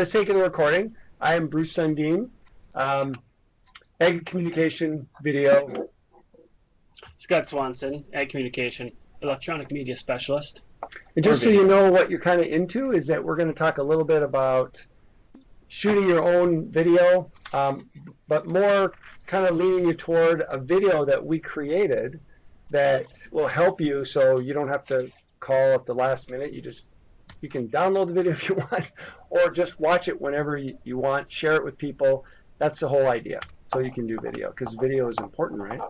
Let's take the recording. I am Bruce Sundeen, Ag Communication Video. Scott Swanson, Ag Communication, Electronic Media Specialist. And just so you know what you're kind of into is that we're going to talk a little bit about shooting your own video, but more kind of leaning you toward a video that we created that will help you so you don't have to call at the last minute. You can download the video if you want, or just watch it whenever you want, share it with people. That's the whole idea. So you can do video, because video is important, right?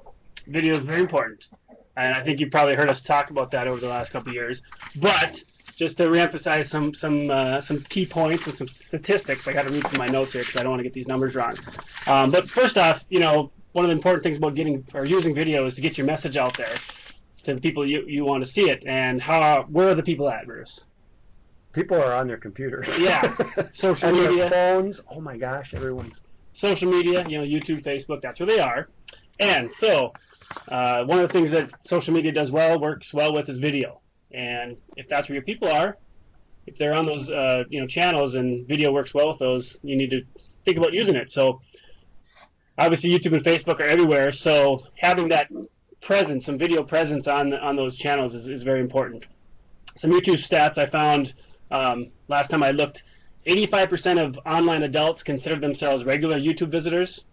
Video is very important. And I think you've probably heard us talk about that over the last couple of years. But just to reemphasize some key points and some statistics, I got to read from my notes here because I don't want to get these numbers wrong. But first off, one of the important things about using video is to get your message out there to the people you want to see it. And where are the people at, Bruce? People are on their computers. Yeah, social and media, their phones. Oh my gosh, everyone's social media. YouTube, Facebook. That's where they are. And so, one of the things that social media works well with is video. And if that's where your people are, if they're on those channels and video works well with those, you need to think about using it. So, obviously, YouTube and Facebook are everywhere. So having that presence, some video presence on those channels is very important. Some YouTube stats I found. Last time I looked, 85% of online adults consider themselves regular YouTube visitors.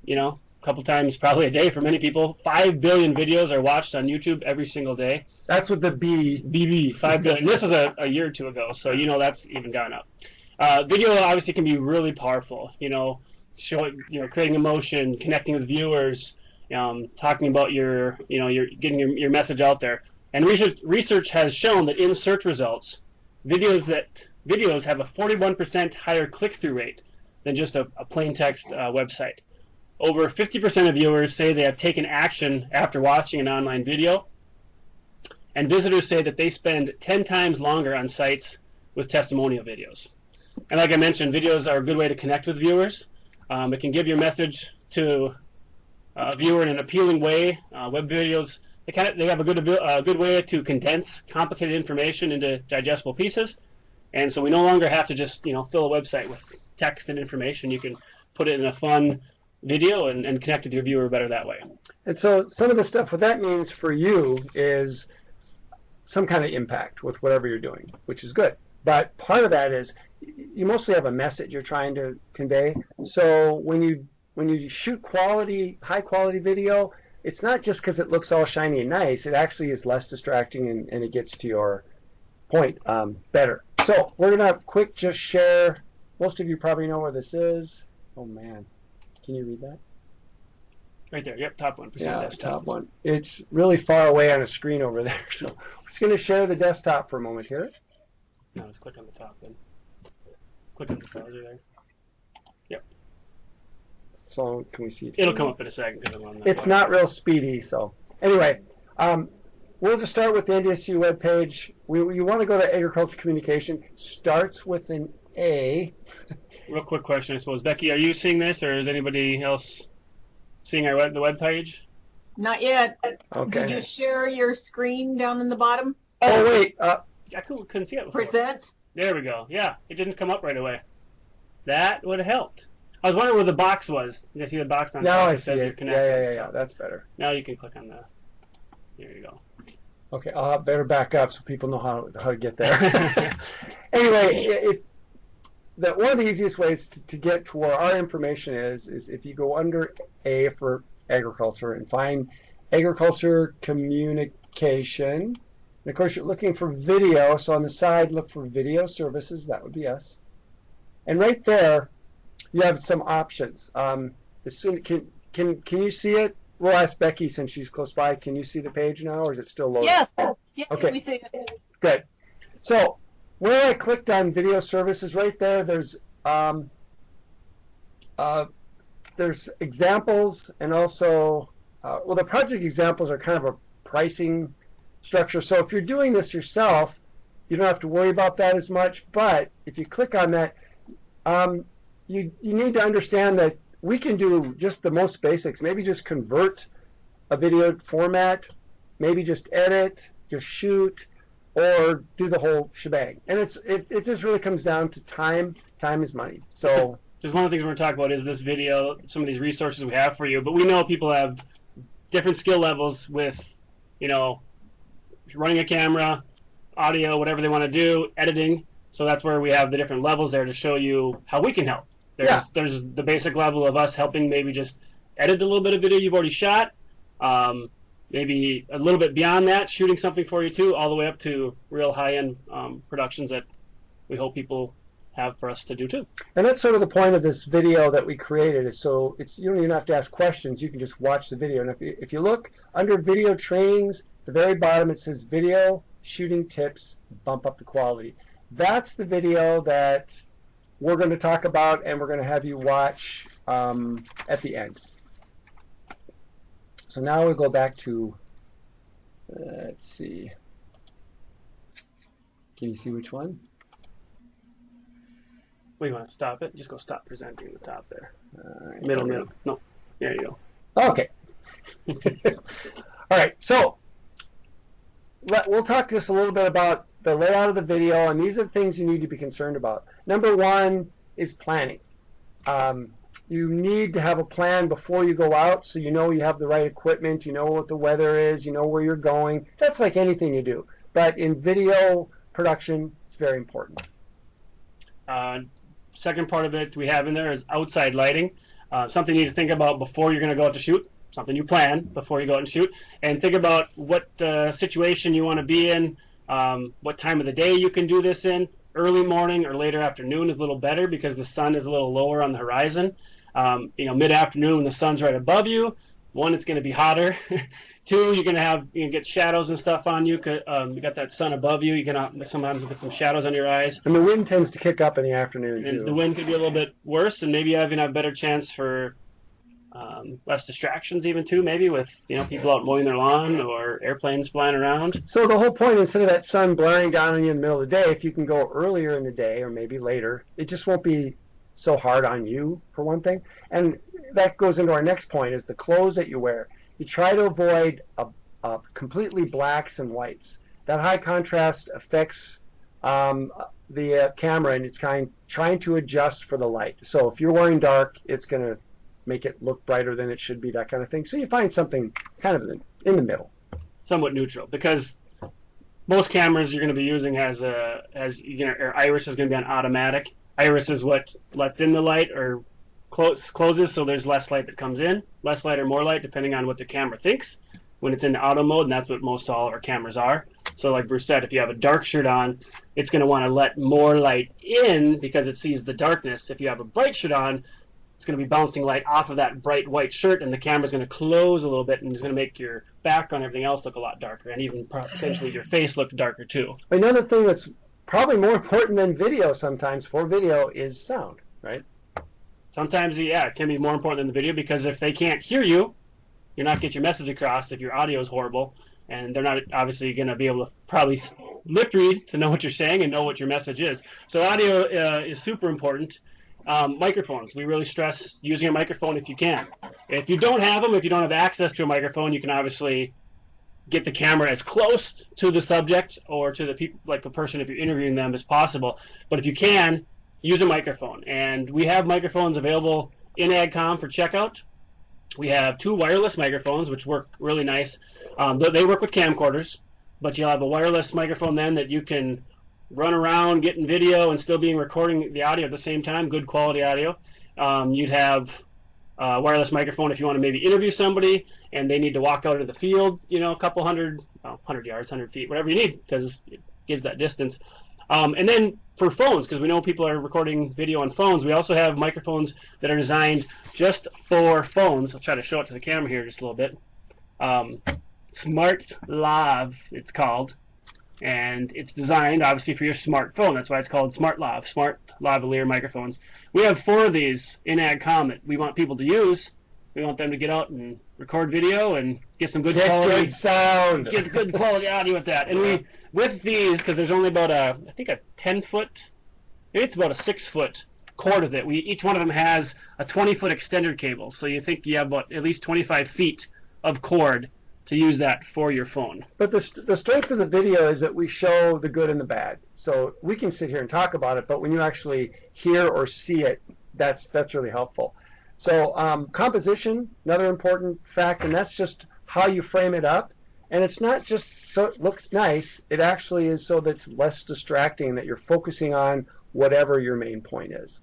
A couple times probably a day for many people. 5 billion videos are watched on YouTube every single day. That's with the B. BB, 5 billion. This was a year or two ago, so that's even gone up. Video obviously can be really powerful. Creating emotion, connecting with viewers, talking about your getting your message out there. And research has shown that in search results, videos have a 41% higher click-through rate than just a plain text website. Over 50% of viewers say they have taken action after watching an online video, and visitors say that they spend 10 times longer on sites with testimonial videos. And like I mentioned, videos are a good way to connect with viewers. It can give your message to a viewer in an appealing way. Web videos, they have a good way to condense complicated information into digestible pieces, and so we no longer have to just fill a website with text and information. You can put it in a fun video and connect with your viewer better that way. And so some of the stuff, what that means for you is some kind of impact with whatever you're doing, which is good. But part of that is you mostly have a message you're trying to convey. So when you shoot high quality video, it's not just because it looks all shiny and nice. It actually is less distracting and it gets to your point better. So we're going to just share. Most of you probably know where this is. Oh, man. Can you read that? Right there. Yep, top one. Yeah, top one. It's really far away on a screen over there. So we're just going to share the desktop for a moment here. No, let's click on the top then. Click on the browser there. Yep. So can we see it? It'll come up in a second because I'm on that. It's not real speedy. So anyway, we'll just start with the NDSU webpage. You want to go to agriculture communication. Starts with an A. Real quick question, I suppose. Becky, are you seeing this, or is anybody else seeing the web page? Not yet. Okay. Did you share your screen down in the bottom? Oh, wait. I couldn't see it before. Present? There we go. Yeah, it didn't come up right away. That would have helped. I was wondering where the box was. You see the box on top? Now I see it. Yeah. That's better. Now you can click on the. There you go. Okay, I'll better back up so people know how to get there. Anyway, one of the easiest ways to get to where our information is if you go under A for agriculture and find agriculture communication. And of course, you're looking for video, so on the side, look for video services. That would be us. And right there, you have some options. Can you see it? We'll ask Becky since she's close by. Can you see the page now, or is it still loading? Yeah, okay. We see it. Good. So where I clicked on video services, right there, there's examples, and also the project examples are kind of a pricing structure. So if you're doing this yourself, you don't have to worry about that as much. But if you click on that, you need to understand that we can do just the most basics. Maybe just convert a video format, maybe just edit, just shoot, or do the whole shebang. And it just really comes down to time Time is money. So just one of the things we're going to talk about is this video, some of these resources we have for you. But we know people have different skill levels with, running a camera, audio, whatever they want to do, editing. So that's where we have the different levels there to show you how we can help. There's the basic level of us helping maybe just edit a little bit of video you've already shot, maybe a little bit beyond that, shooting something for you too, all the way up to real high-end productions that we hope people have for us to do too. And that's sort of the point of this video that we created, is so it's you don't even have to ask questions, you can just watch the video. And if you look under video trainings, the very bottom it says video shooting tips, bump up the quality. That's the video that we're going to talk about, and we're going to have you watch at the end. So now we go back to, let's see, can you see which one? Well, you want to stop it? Just go stop presenting at the top there. Middle. No, there you go. Okay. All right, so we'll talk just a little bit about the layout of the video, and these are the things you need to be concerned about. Number one is planning. You need to have a plan before you go out, so you know you have the right equipment, you know what the weather is, you know where you're going. That's like anything you do. But in video production, it's very important. Second part of it we have in there is outside lighting. Something you need to think about before you're going to go out to shoot. Something you plan before you go out and shoot. And think about what situation you want to be in, what time of the day you can do this in. Early morning or later afternoon is a little better because the sun is a little lower on the horizon. Mid-afternoon when the sun's right above you, one, it's going to be hotter. Two, you're going to get shadows and stuff on you. You got that sun above you. You can sometimes get some shadows on your eyes. And the wind tends to kick up in the afternoon, too. And the wind could be a little bit worse, and maybe you even have a better chance for less distractions even, too, maybe with people out mowing their lawn or airplanes flying around. So the whole point, instead of that sun blaring down on you in the middle of the day, if you can go earlier in the day or maybe later, it just won't be so hard on you, for one thing. And that goes into our next point, is the clothes that you wear. You try to avoid completely blacks and whites. That high contrast affects the camera, and it's trying to adjust for the light. So if you're wearing dark, it's going to make it look brighter than it should be, that kind of thing. So you find something kind of in the middle. Somewhat neutral, because most cameras you're going to be using has iris is going to be on automatic. Iris is what lets in the light or closes, so there's less light that comes in, less light or more light depending on what the camera thinks when it's in the auto mode, and that's what most all of our cameras are. So like Bruce said, if you have a dark shirt on, it's going to want to let more light in because it sees the darkness. If you have a bright shirt on, it's going to be bouncing light off of that bright white shirt, and the camera's going to close a little bit, and it's going to make your background and everything else look a lot darker, and even potentially your face look darker too. Another thing that's probably more important than video sometimes for video is sound, right? Sometimes, yeah, it can be more important than the video, because if they can't hear you, you're not get your message across if your audio is horrible, and they're not obviously going to be able to probably lip read to know what you're saying and know what your message is. So audio is super important. Microphones, we really stress using a microphone if you can. If you don't have them, if you don't have access to a microphone, you can obviously get the camera as close to the subject or to the people, like a person if you're interviewing them, as possible. But if you can, use a microphone. And we have microphones available in Ag Comm for checkout. We have 2 wireless microphones, which work really nice. They work with camcorders, but you'll have a wireless microphone then that you can run around, getting video, and still being recording the audio at the same time, good quality audio. You'd have a wireless microphone if you want to maybe interview somebody and they need to walk out into the field, a couple 100 yards, 100 feet, whatever you need, because it gives that distance. And then for phones, because we know people are recording video on phones, we also have microphones that are designed just for phones. I'll try to show it to the camera here just a little bit. Smart Lav, it's called. And it's designed, obviously, for your smartphone. That's why it's called Smart Lav, Smart Lavalier microphones. We have 4 of these in Ag Comm that we want people to use. We want them to get out and record video and get some good quality sound. Get good quality audio with that. And we, with these, because there's only about I think a 10-foot, maybe it's about a 6-foot cord with it. Each one of them has a 20-foot extender cable. So you think you have about at least 25 feet of cord to use that for your phone. But the strength of the video is that we show the good and the bad. So we can sit here and talk about it, but when you actually hear or see it, that's really helpful. So composition, another important fact, and that's just how you frame it up. And it's not just so it looks nice, it actually is so that it's less distracting, that you're focusing on whatever your main point is.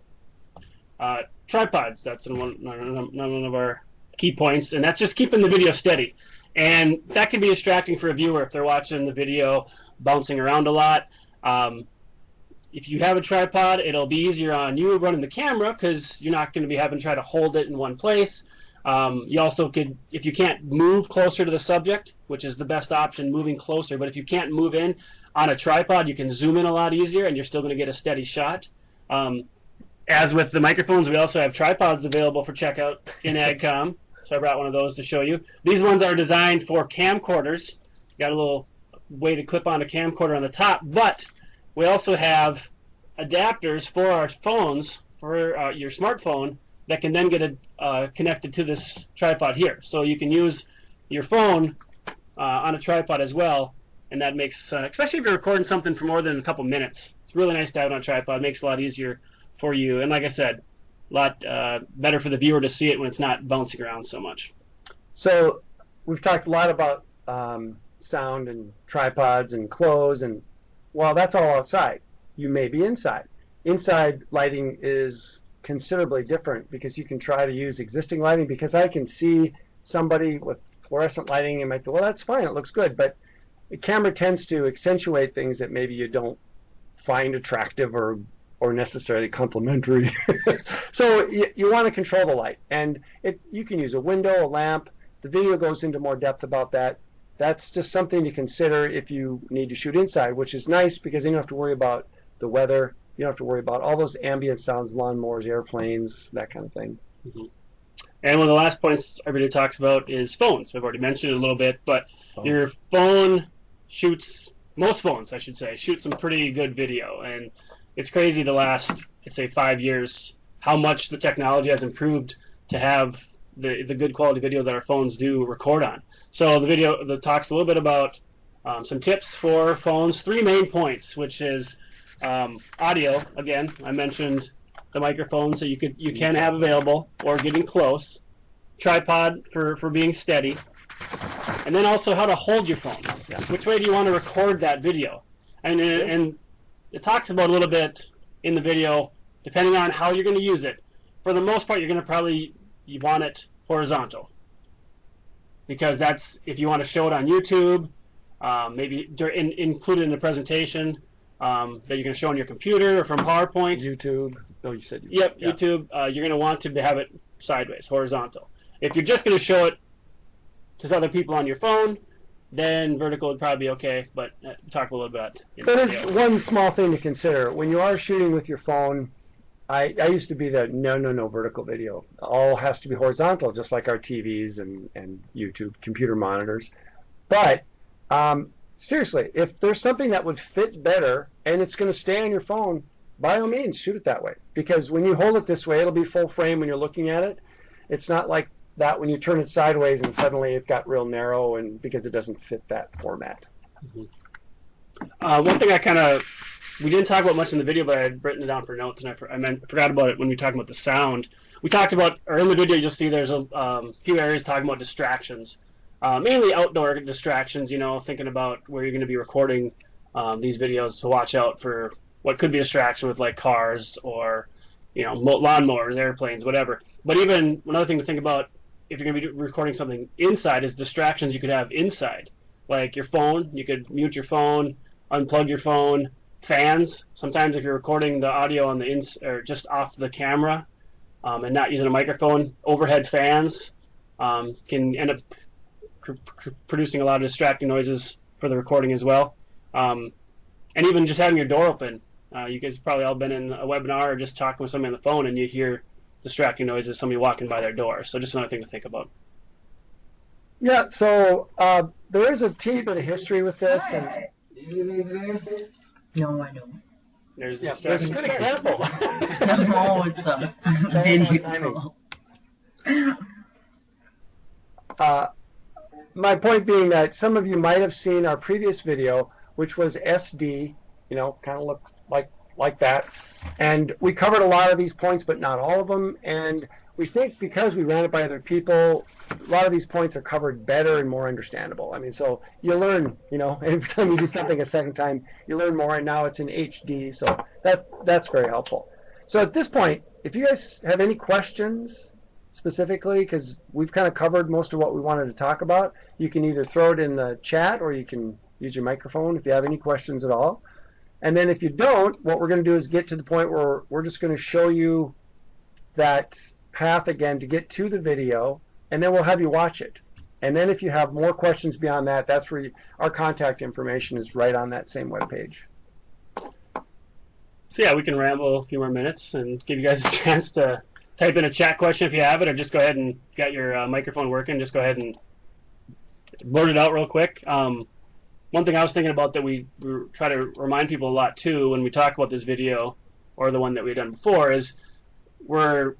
Tripods, that's one of our key points, and that's just keeping the video steady. And that can be distracting for a viewer if they're watching the video bouncing around a lot. If you have a tripod, it'll be easier on you running the camera because you're not going to be having to try to hold it in one place. You also could, if you can't move closer to the subject, which is the best option, moving closer, but if you can't move in on a tripod, you can zoom in a lot easier and you're still going to get a steady shot. As with the microphones, we also have tripods available for checkout in Ag Comm. So I brought one of those to show you. These ones are designed for camcorders. Got a little way to clip on a camcorder on the top, but we also have adapters for our phones, for your smartphone, that can then get connected to this tripod here. So you can use your phone on a tripod as well, and that makes, especially if you're recording something for more than a couple minutes, it's really nice to have it on a tripod. It makes it a lot easier for you, and like I said, a lot better for the viewer to see it when it's not bouncing around so much. So we've talked a lot about sound and tripods and clothes, and well, that's all outside. You may be inside. Inside lighting is considerably different because you can try to use existing lighting, because I can see somebody with fluorescent lighting and might go, well, that's fine, it looks good, but the camera tends to accentuate things that maybe you don't find attractive or necessarily complimentary. So you want to control the light, and you can use a window, a lamp. The video goes into more depth about that. That's just something to consider if you need to shoot inside, which is nice because then you don't have to worry about the weather. You don't have to worry about all those ambient sounds, lawnmowers, airplanes, that kind of thing. Mm-hmm. And one of the last points everybody talks about is phones. We've already mentioned it a little bit, but your phone shoots, most phones I should say, shoot some pretty good video. And it's crazy the last, I'd say, 5 years, how much the technology has improved to have the good quality video that our phones do record on. So the video that talks a little bit about some tips for phones, 3 main points, which is audio. Again, I mentioned the microphones that you can have available or getting close, tripod for being steady, and then also how to hold your phone. Yeah. Which way do you want to record that video? And it talks about a little bit in the video, depending on how you're going to use it. For the most part, you're going to you want it horizontal, because that's if you want to show it on YouTube, maybe included in the presentation that you're going to show on your computer or from PowerPoint. YouTube. Oh, you said YouTube. Yep, yeah. YouTube. You're going to want to have it sideways, horizontal. If you're just going to show it to other people on your phone, then vertical would probably be okay, but talk a little bit. That is one small thing to consider. When you are shooting with your phone, I used to be the no vertical video. All has to be horizontal, just like our TVs and YouTube computer monitors. But seriously, if there's something that would fit better and it's going to stay on your phone, by all means, shoot it that way. Because when you hold it this way, it'll be full frame when you're looking at it. It's not like that when you turn it sideways and suddenly it's got real narrow, and because it doesn't fit that format. Mm-hmm. One thing we didn't talk about much in the video, but I had written it down for notes, and I forgot about it when we were talking about the sound. We talked about, or in the video you'll see there's a few areas talking about distractions, mainly outdoor distractions, thinking about where you're going to be recording these videos, to watch out for what could be a distraction with like cars or lawnmowers, airplanes, whatever. But even another thing to think about if you're going to be recording something inside is distractions you could have inside, like your phone. You could mute your phone, unplug your phone, fans. Sometimes if you're recording the audio on the or just off the camera and not using a microphone, overhead fans can end up producing a lot of distracting noises for the recording as well. And even just having your door open. You guys have probably all been in a webinar or just talking with somebody on the phone and you hear distracting noises, somebody walking by their door. So just another thing to think about. Yeah, so there is a teeny bit of history with this. And No, I don't. There's yeah, that's a good example. No, it's a video. My point being that some of you might have seen our previous video, which was SD, kind of looked like that. And we covered a lot of these points, but not all of them. And we think because we ran it by other people, a lot of these points are covered better and more understandable. I mean, so you learn, every time you do something a second time, you learn more, and now it's in HD, so that's very helpful. So at this point, if you guys have any questions specifically, because we've kind of covered most of what we wanted to talk about, you can either throw it in the chat or you can use your microphone if you have any questions at all. And then if you don't, what we're going to do is get to the point where we're just going to show you that path again to get to the video, and then we'll have you watch it. And then if you have more questions beyond that, that's where our contact information is right on that same web page. So yeah, we can ramble a few more minutes and give you guys a chance to type in a chat question if you have it, or just go ahead and got your microphone working. Just go ahead and blurt it out real quick. One thing I was thinking about that we try to remind people a lot too when we talk about this video, or the one that we've done before, is we're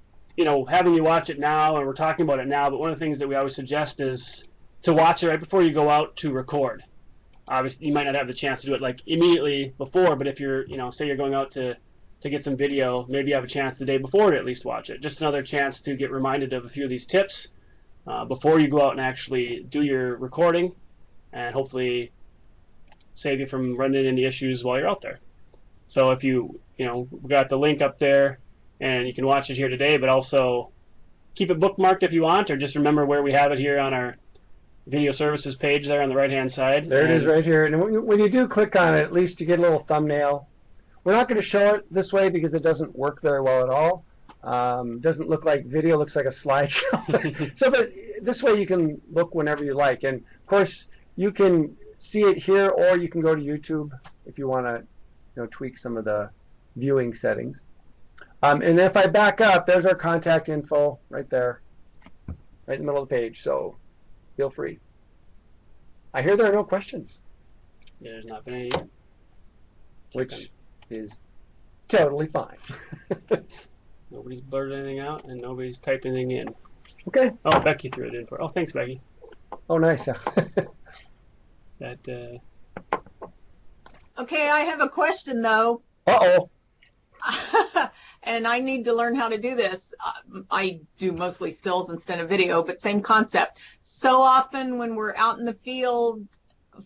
having you watch it now, and we're talking about it now, but one of the things that we always suggest is to watch it right before you go out to record. Obviously, you might not have the chance to do it like immediately before, but if you're, say you're going out to get some video, maybe you have a chance the day before to at least watch it. Just another chance to get reminded of a few of these tips before you go out and actually do your recording, and hopefully save you from running into issues while you're out there. So if we got the link up there, and you can watch it here today, but also keep it bookmarked if you want, or just remember where we have it here on our video services page there on the right-hand side. There it is right here. And when you do click on it, at least you get a little thumbnail. We're not going to show it this way because it doesn't work very well at all. Doesn't look like video, looks like a slideshow. So, but this way you can look whenever you like. And, of course, you can see it here, or you can go to YouTube if you want to tweak some of the viewing settings. And if I back up, there's our contact info right there, right in the middle of the page, so feel free. I hear there are no questions. Yeah, there's not been any. Which is totally fine. Nobody's blurted anything out, and nobody's typed anything in. Okay. Oh, Becky threw it in for. Oh, thanks, Becky. Oh, nice. Yeah. That. Okay, I have a question though. Uh-oh. And I need to learn how to do this. I do mostly stills instead of video, but same concept. So often when we're out in the field,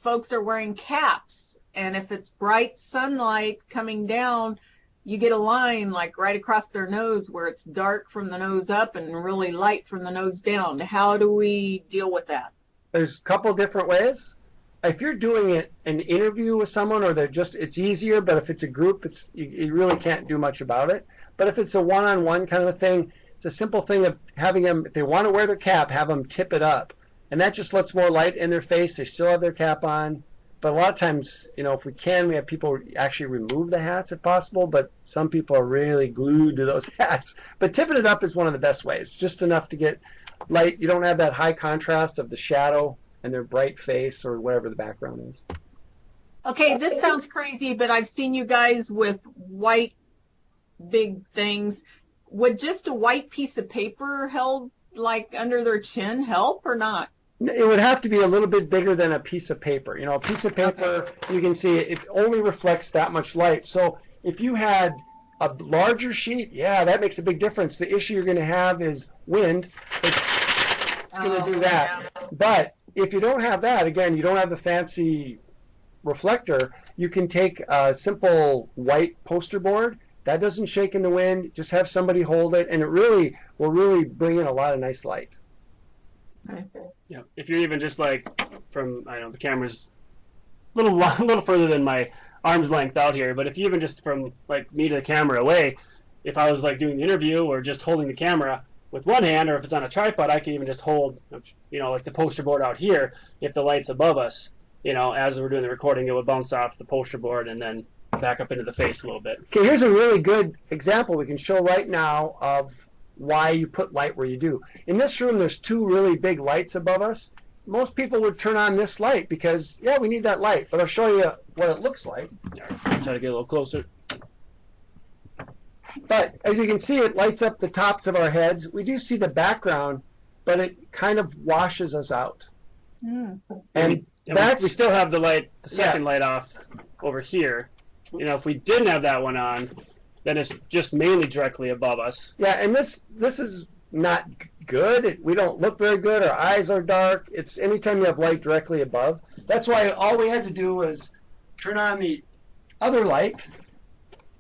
folks are wearing caps. And if it's bright sunlight coming down, you get a line like right across their nose where it's dark from the nose up and really light from the nose down. How do we deal with that? There's a couple different ways. If you're doing an interview with someone, or it's easier, but if it's a group, you really can't do much about it. But if it's a one-on-one kind of a thing, it's a simple thing of having them, if they want to wear their cap, have them tip it up. And that just lets more light in their face. They still have their cap on. But a lot of times, if we can, we have people actually remove the hats if possible, but some people are really glued to those hats. But tipping it up is one of the best ways, just enough to get light. You don't have that high contrast of the shadow and their bright face or whatever the background is. Okay, this sounds crazy, but I've seen you guys with white big things. Would just a white piece of paper held like under their chin help or not? It would have to be a little bit bigger than a piece of paper. A piece of paper, okay, you can see it only reflects that much light. So if you had a larger sheet, yeah, that makes a big difference. The issue you're going to have is wind. It's going to do that. Yeah. But if you don't have that, again, you don't have the fancy reflector, you can take a simple white poster board. That doesn't shake in the wind. Just have somebody hold it, and it really will really bring in a lot of nice light. Okay. Yeah. If you're even just like from, the camera's a little further than my arm's length out here, but if you even just from like me to the camera away, if I was like doing the interview or just holding the camera with one hand, or if it's on a tripod, I can even just hold, like the poster board out here. If the light's above us, as we're doing the recording, it would bounce off the poster board and then back up into the face a little bit. Okay, here's a really good example we can show right now of why you put light where you do. In this room, there's two really big lights above us. Most people would turn on this light because, yeah, we need that light. But I'll show you what it looks like. Try to get a little closer. But as you can see, it lights up the tops of our heads. We do see the background, but it kind of washes us out. Mm. And we still have the light, the second light off over here. If we didn't have that one on, that is just mainly directly above us. Yeah, and this is not good. We don't look very good. Our eyes are dark. It's anytime you have light directly above. That's why all we had to do was turn on the other light.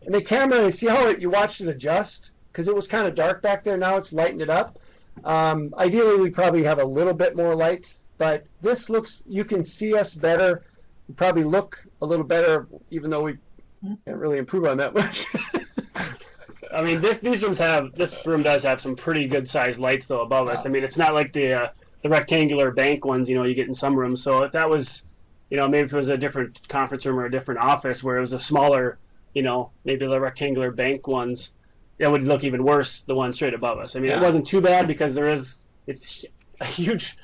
And the camera, see how you watched it adjust? Because it was kind of dark back there. Now it's lightened it up. Ideally, we probably have a little bit more light. But this looks, you can see us better. We probably look a little better, even though we can't really improve on that much. I mean, this room does have some pretty good sized lights though above us. I mean, it's not like the rectangular bank ones, you get in some rooms. So if that was, maybe if it was a different conference room or a different office where it was a smaller, maybe the rectangular bank ones, it would look even worse, the one straight above us. I mean, It wasn't too bad because it's a huge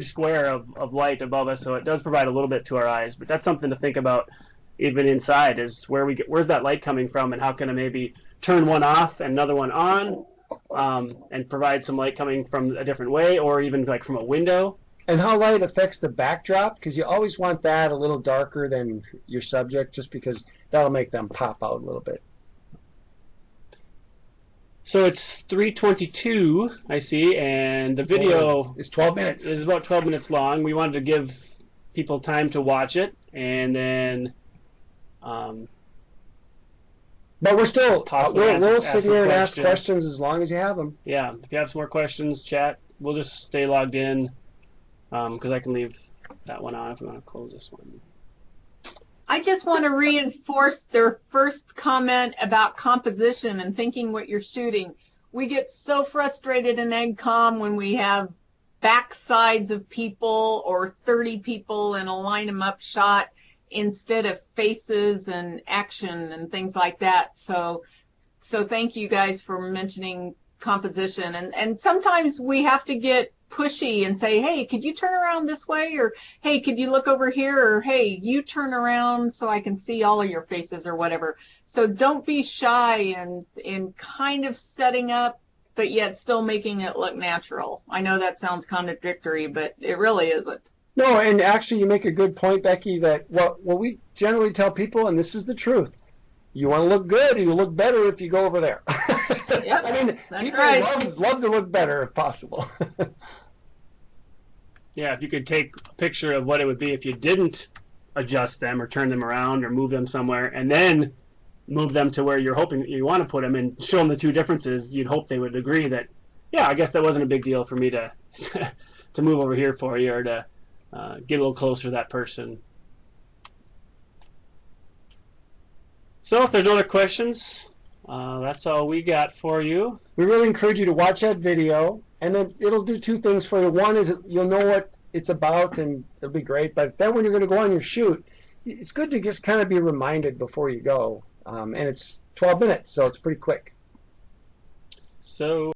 square of light above us, so it does provide a little bit to our eyes. But that's something to think about even inside, is where's that light coming from, and how can I maybe turn one off and another one on, and provide some light coming from a different way, or even like from a window. And how light affects the backdrop, because you always want that a little darker than your subject, just because that'll make them pop out a little bit. So it's 3:22, I see, and the video is 12 minutes. Is about 12 minutes long. We wanted to give people time to watch it, and then but we're still we'll sit here and ask questions. questions as long as you have them. Yeah, if you have some more questions, chat. We'll just stay logged in, because I can leave that one on if we want to close this one. I just want to reinforce their first comment about composition and thinking what you're shooting. We get so frustrated in Ag Comm when we have backsides of people or 30 people in a line them up shot instead of faces and action and things like that. So thank you guys for mentioning composition. And sometimes we have to get pushy and say, hey, could you turn around this way? Or, hey, could you look over here? Or, hey, you turn around so I can see all of your faces or whatever. So don't be shy in kind of setting up, but yet still making it look natural. I know that sounds contradictory, but it really isn't. No, and actually you make a good point, Becky, that what we generally tell people, and this is the truth, you want to look good, you look better if you go over there. Yep, I mean, that's people right. love to look better if possible. Yeah, if you could take a picture of what it would be if you didn't adjust them or turn them around or move them somewhere, and then move them to where you're hoping you want to put them, and show them the two differences, you'd hope they would agree that, yeah, I guess that wasn't a big deal for me to to move over here for you, or to get a little closer to that person. So if there's no other questions, that's all we got for you. We really encourage you to watch that video, and then it'll do two things for you. One is you'll know what it's about, and it'll be great. But then when you're going to go on your shoot, it's good to just kind of be reminded before you go. And it's 12 minutes, so it's pretty quick. So